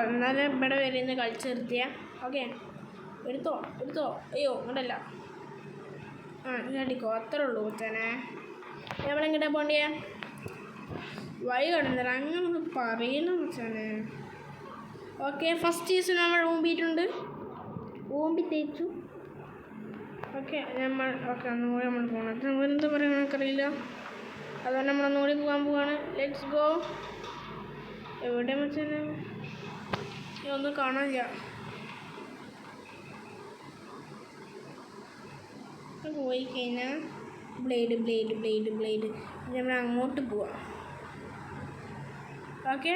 എന്നാലും ഇവിടെ വരുന്ന കളിച്ച് നിർത്തിയ. ഓക്കെ, എടുത്തോ. അയ്യോ അങ്ങോട്ടല്ല. ഇങ്ങോട്ടിക്കോ, അത്രേ ഉള്ളൂ കൊച്ചനെ. നമ്മളെങ്ങോട്ടാ പോണ്ടിയ? വഴി കടന്നില്ല, അങ്ങനെ പറയണം കൊച്ചനെ. ഓക്കെ, ഫസ്റ്റ് സീസൺ നമ്മൾ ഓമ്പിയിട്ടുണ്ട്, ഓമ്പി തേച്ചു. ഓക്കെ ഒന്നുകൂടി നമ്മൾ പോകണം. എന്താ പറയുക എനിക്കറിയില്ല, അതുകൊണ്ട് നമ്മളൊന്നുകൂടി പോകാൻ പോവാണ്. Let's go. എവിടെ വെച്ചാൽ ഒന്നും കാണാനില്ല. പോയി കഴിഞ്ഞാൽ ബ്ലേഡ് നമ്മൾ അങ്ങോട്ട് പോവാം. ഓക്കെ,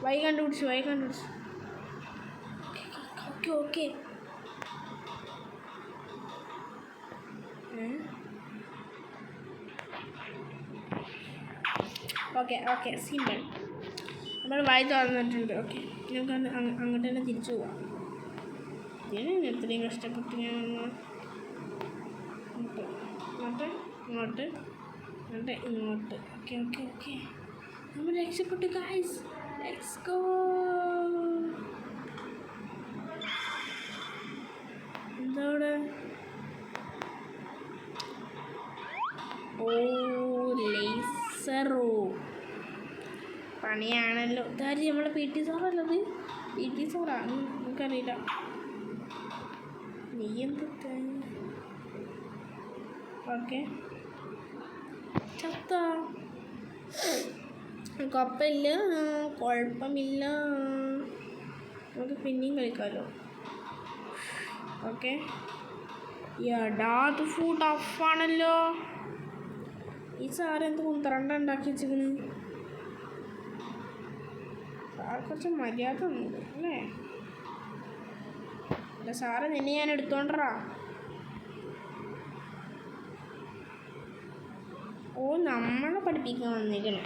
വഴി കണ്ടുപിടിച്ചു. Okay okay simple. നമ്മൾ വഴി തുറന്നിട്ടുണ്ട്. ഓക്കെ, നമുക്ക് അങ്ങോട്ട് തന്നെ തിരിച്ചു പോവാം. ഞാൻ എത്രയും കഷ്ടപ്പെട്ട് ഞാൻ ഇങ്ങോട്ട്. ഓക്കെ നമ്മൾ രക്ഷപ്പെട്ടു ഗൈസ്. Let's go. എന്തോടെ? ലേസറോ പണിയാണല്ലോ. ഇതാര് നമ്മളെ പി ടി സാറല്ലത്? പി ടി സാറാ? എനിക്കറിയില്ല. നീ എന്താ? ഓക്കെ, ചത്ത കുഴപ്പമില്ല, നമുക്ക് പിന്നെയും കളിക്കാമല്ലോ. ഓക്കെ, എടാ അത് ഫുൾ ടഫാണല്ലോ. ഈ സാറെന്ത് കുന്ത്രണ്ട ഉണ്ടാക്കി വെച്ചിരിക്കുന്നു. സാർ കുറച്ച് മര്യാദ ഉണ്ട് അല്ലേ? അല്ല സാറ്, നിന്നെ ഞാൻ എടുത്തോണ്ടറാ. നമ്മളെ പഠിപ്പിക്കാൻ വന്നിരിക്കണേ.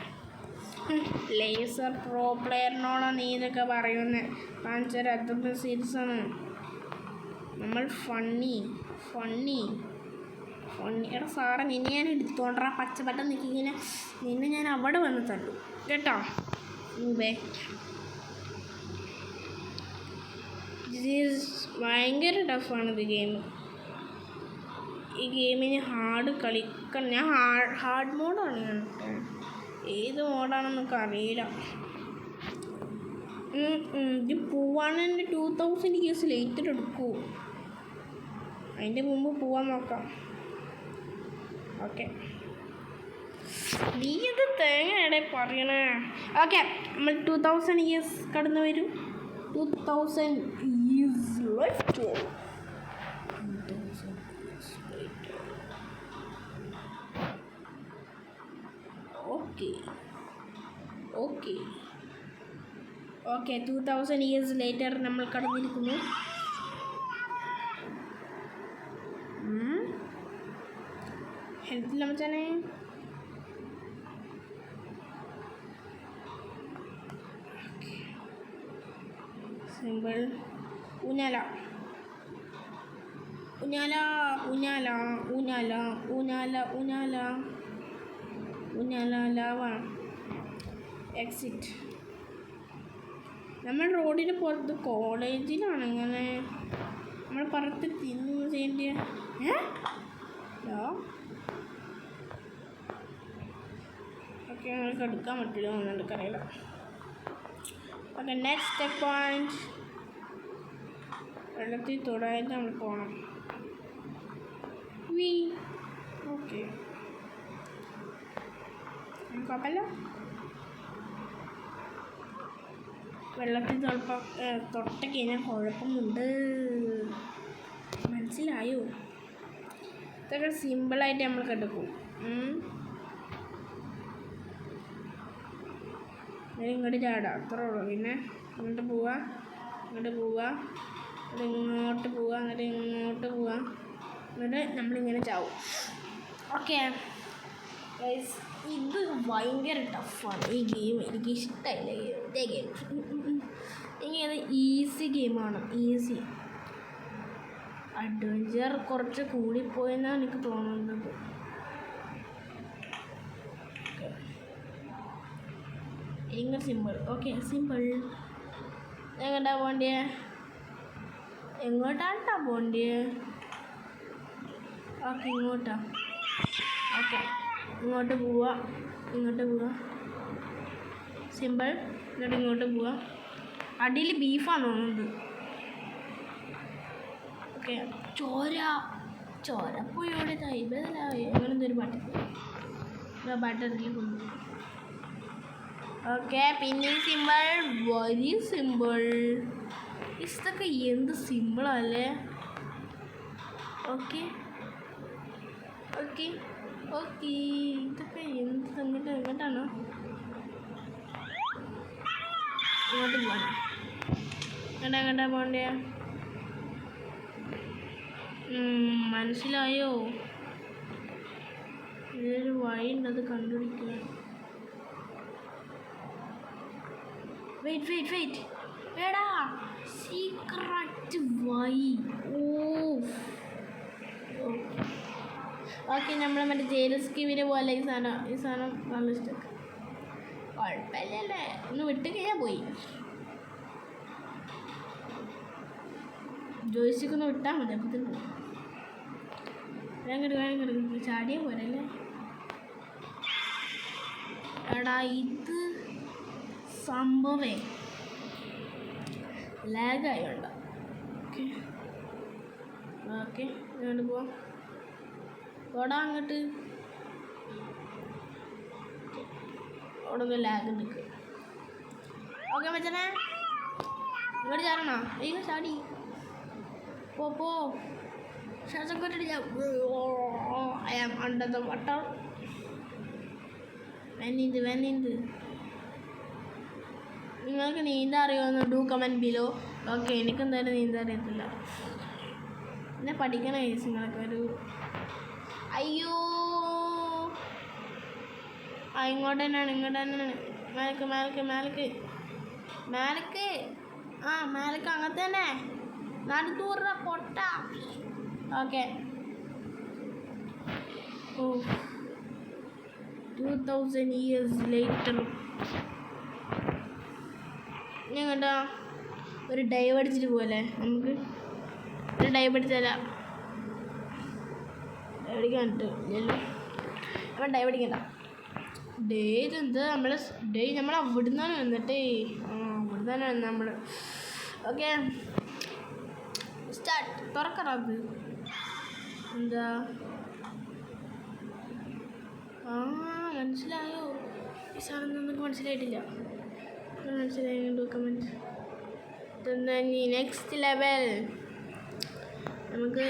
ലേസർ പ്രോ പ്ലെയറിനോടാണ് നീ ഇതൊക്കെ പറയുന്നത്. കാണിച്ചാൽ അതൊക്കെ സീരിയസ് ആണ്. നമ്മൾ ഫണ്ണി. എടാ സാറേ, നിന്നെ ഞാൻ എടുത്തോണ്ടറാ. പച്ചപ്പട്ടം നിൽക്കിങ്ങനെ നിന്നെ ഞാൻ അവിടെ വന്ന് തള്ളു കേട്ടോ. ഭയങ്കര ടഫാണിത് ഗെയിം. ഈ ഗെയിമിന് ഹാർഡ് കളിക്കണം. ഞാൻ ഹാർഡ് മോഡാണ് കേട്ടോ. ഏത് മോഡാണെന്നൊക്കെ അറിയില്ല. ഇത് പോവാണെങ്കിൽ 2000 ഇയേഴ്സ് ലേറ്റർ എടുക്കൂ. അതിൻ്റെ മുമ്പ് പോവാൻ നോക്കാം. ഓക്കെ, നീ ഇത് തേങ്ങയുടെ പറയണേ. ഓക്കെ, നമ്മൾ 2000 ഇയേഴ്സ് കടന്നു വരും. 2000 years later. Okay 2000 years later നമ്മൾ കടന്നിരിക്കുന്നു. ഹെൽത്തില്ല മച്ചാനെ. സിമ്പിൾ. ഊഞ്ഞാല ലാവ. എക്സിറ്റ്. നമ്മൾ റോഡിന് പുറത്ത് കോളേജിലാണ് ഇങ്ങനെ നമ്മൾ പുറത്ത് തിന്നു ചെയ്യേണ്ട. ഓക്കെ, ഞങ്ങൾക്ക് എടുക്കാൻ പറ്റില്ല എന്നുണ്ട് അറിയില്ല. Okay, next point. വെള്ളത്തിൽ തൊടായിട്ട് നമ്മൾ പോകണം. ഓക്കെ, കുഴപ്പമില്ല. വെള്ളത്തിൽ തൊട്ട കഴിഞ്ഞാൽ കുഴപ്പമുണ്ട്. മനസ്സിലായോ? ഇതൊക്കെ സിമ്പിളായിട്ട് നമ്മൾ കണ്ടെക്കും. ഇങ്ങോട്ട് ചാടാം, അത്രേ ഉള്ളൂ. പിന്നെ ഇങ്ങോട്ട് പോവാ, എന്നിട്ട് നമ്മളിങ്ങനെ ചാവും. ഓക്കെ ഗൈസ്, ഇത് ഭയങ്കര ടഫാണ് ഈ ഗെയിം. എനിക്ക് ഇഷ്ടമല്ല ഇതേ ഗെയിം. എനിക്കത് ഈസി ഗെയിമാണ്. ഈസി. അഡ്വഞ്ചർ കുറച്ച് കൂടിപ്പോയെന്നാണ് എനിക്ക് തോന്നുന്നത്. ഇങ്ങനെ സിമ്പിൾ. Okay, simple. എങ്ങോട്ടാ പോണ്ടിയേ? എങ്ങോട്ടാട്ടാ പോണ്ടിയേ? ഓക്കെ ഇങ്ങോട്ടാ. ഓക്കെ ഇങ്ങോട്ട് പോവാ. സിമ്പിൾ. എന്നിട്ട് ഇങ്ങോട്ട് പോവാ. അടിയിൽ ബീഫാണ് തോന്നുന്നത്. ഓക്കെ ചോരപ്പുഴയുടെ തൈബലായി അങ്ങനെന്തൊരു പാട്ട് പാട്ടറിൽ കൊണ്ടു. ഓക്കെ പിന്നെ സിമ്പിൾ, വെരി സിമ്പിൾ. ഇതൊക്കെ എന്ത് സിമ്പിളല്ലേ. ഓക്കെ ഇതൊക്കെ എന്ത് എങ്ങോട്ടാണ്? ഇങ്ങോട്ട് പോകണം. എങ്ങോട്ടാ പോണ്ടേ? മനസ്സിലായോ? ഇതൊരു വഴിയുണ്ട്, അത് കണ്ടുപിടിക്കുക. വെയിറ്റ് എടാ, സീക്രട്ട് വഴി. ഓക്കെ നമ്മൾ മറ്റേ ജയിലസ്കീവിനെ പോലെ ഈ സാധനം നല്ല ഇഷ്ടമൊക്കെ കുഴപ്പമില്ലല്ലേ. ഒന്ന് വിട്ട് കഴിഞ്ഞാൽ പോയി. ജോയിസ്റ്റിക്കൊന്ന് വിട്ടാൽ മതി, അപ്പത്തിന് പോകും. വേഗം ചാടിയാൽ പോരല്ലേ. എടാ ഇത് സംഭവേ ലാഗായോണ്ട. ഓക്കെ അങ്ങോട്ട് പോവാം. ഓടാ അങ്ങോട്ട്. അവിടെ ഒന്ന് ലാഗ് നിൽക്കുക. ഓക്കെ മച്ചനെ ഇങ്ങോട്ട് ചാടണോ? അയ്യോ ചാടി പോ. ശ്വാസം കൊണ്ടിട്ടില്ല. I am under the water. വെന്നിന്ത്. നിങ്ങൾക്ക് നീന്താൻ അറിയുമെന്ന് ഡു കമൻറ്റ് ബിലോ. ഓക്കെ എനിക്കെന്തായാലും നീന്താൻ അറിയത്തില്ല. പിന്നെ പഠിക്കണ കേസ് നിങ്ങൾക്ക് ഒരു അയ്യോ ഇങ്ങോട്ട് തന്നെയാണ്. മേലക്ക് അങ്ങനത്തെ തന്നെ നടത്തൂറ പൊട്ട. ഓക്കെ 2000 years later ഞങ്ങട്ടാ ഒരു ഡൈവ് അടിച്ചിട്ട് പോലെ. നമുക്ക് ഒരു ഡൈവ് അടിച്ചാല ഡൈവടിക്കാനിട്ട് ഇല്ലല്ലോ. നമ്മൾ ഡൈവ് അടിക്കണ്ട. നമ്മൾ അവിടുന്നാണ് വന്നിട്ടേ. അവിടുന്നാണ് വന്നത് നമ്മൾ. Okay start. തുറക്കറാത് എന്താ? മനസ്സിലായോ? ഈ സാധനം നിങ്ങൾക്ക് മനസ്സിലായിട്ടില്ല. മനസ്സിലായി കമൻറ്റ്. നെക്സ്റ്റ് ലെവൽ നമുക്ക്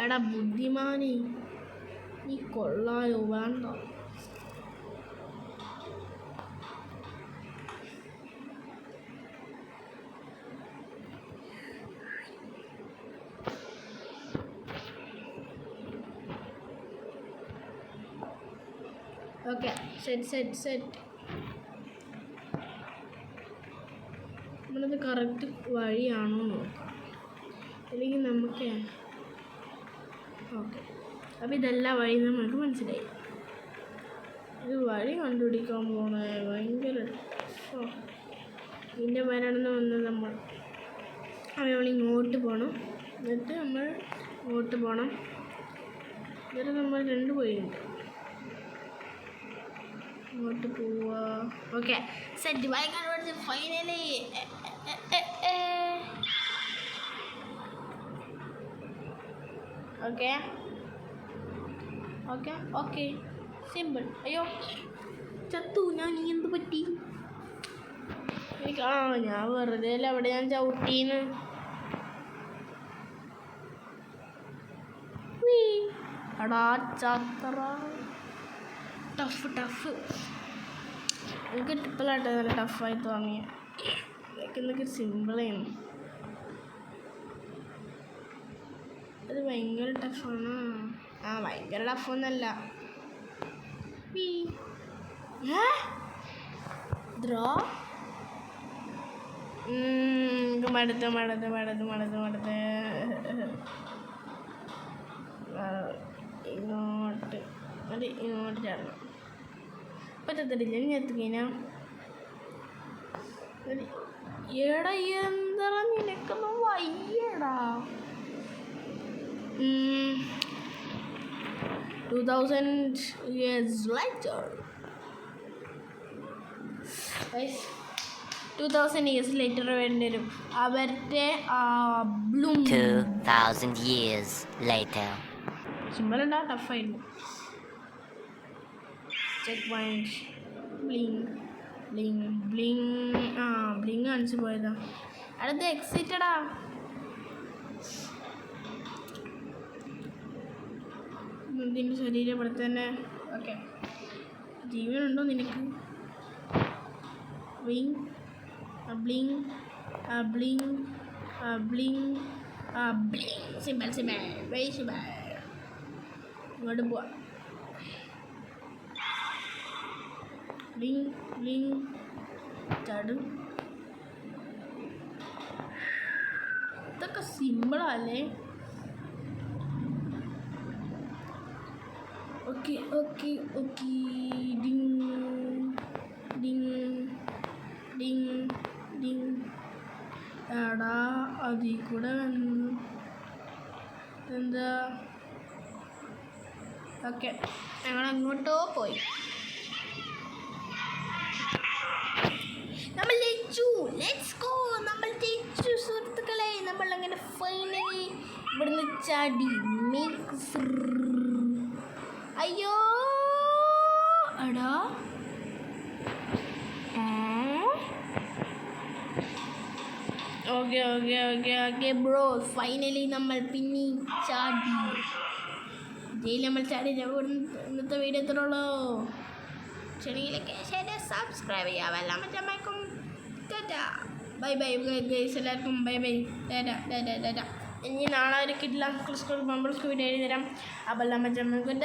എടാ ബുദ്ധിമാനി നീ കൊള്ളായോ? വേണ്ട. Okay set. നമ്മളത് കറക്റ്റ് വഴിയാണോ നോക്കാം. അല്ലെങ്കിൽ നമുക്ക് ഓക്കെ അപ്പോൾ ഇതെല്ലാം വഴി നമുക്ക് മനസ്സിലായി. ഇത് വഴി കണ്ടുപിടിക്കാൻ പോണേ ഭയങ്കര ഇതിൻ്റെ പേരാണെന്ന് വന്നത്. നമ്മൾ ഇങ്ങോട്ട് പോകണം. എന്നിട്ട് നമ്മൾ ഇങ്ങോട്ട് പോകണം. എന്നിട്ട് നമ്മൾ 2 വഴിയുണ്ട്. ഇങ്ങോട്ട് പോവാ. Okay set. വഴി കണ്ടുപിടിച്ച് ഫൈനലി. Okay simple. അയ്യോ ചത്തു ഞാൻ. നീ എന്ത് പറ്റി? ഞാൻ വെറുതെ അല്ല അവിടെ ഞാൻ ചവിട്ടീന്ന്. എടാ ചത്തറ. ടഫ് എനിക്ക് ഇപ്പോഴായിട്ട് നല്ല ടഫായി തോന്നിയ. എന്നൊക്കെ സിമ്പിളാണ്. അത് ഭയങ്കര ടഫാണ്. ഭയങ്കര ടഫൊന്നല്ല. ദ്രോ മടുത്ത് ഇങ്ങോട്ട് ചാടണം. പറ്റത്തില്ല ഇനി എത്തിക്കഴിഞ്ഞാ എടാ എന്താ നിനക്കൊന്നും വയ്യടാ 2000 years later 2000 years later വേണ്ടി വരും അവരുടെ ബ്ലൂം 2000 years later സിമ്പിൾ ഉണ്ടാ ടഫായിരുന്നു checkpoint bling bling bling bling കാണിച്ച് പോയതാ അടുത്ത എക്സിറ്റഡാ ഇതിൻ്റെ ശരീരം ഇവിടെ തന്നെ ഓക്കെ ജീവനുണ്ടോ നിനക്ക് bling bling bling bling bling simple very simple ഇങ്ങോട്ട് പോവാ ബ്ലിങ് ബ്ലിങ് ചടു ഇതൊക്കെ സിമ്പിളല്ലേ okay okay okay ding ding ding ding എടാ അതിൽ കൂടെ വന്നു എന്താ ഓക്കെ ഞങ്ങൾ അങ്ങോട്ടോ പോയി നമ്മൾ ജയിച്ചു ലെറ്റ്സ് ഗോ നമ്മൾ ജയിച്ചു സുഹൃത്തുക്കളെ നമ്മൾ അങ്ങനെ ഫൈനലി ഇവിടുന്ന് ചാടി അയ്യോ എടാ okay okay okay okay bro finally നമ്മൾ പിന്നെ ചാടി ജയിലിൽ നമ്മൾ ചാടി ഇന്നത്തെ വീഡിയോ എത്രയുള്ളൂ ചെടിയിലൊക്കെ ശരി സബ്സ്ക്രൈബ് ചെയ്യാം എല്ലാം മറ്റമ്മക്കും ബൈ ബൈ ഗൈസ് എല്ലാവർക്കും ബൈ ബൈ ഇനി നാളെ ഒരു കിട്ടില്ല സ്കൂൾ വീഡിയോ എഴുതി തരാം അപ്പോൾ എല്ലാം മറ്റമ്മക്കും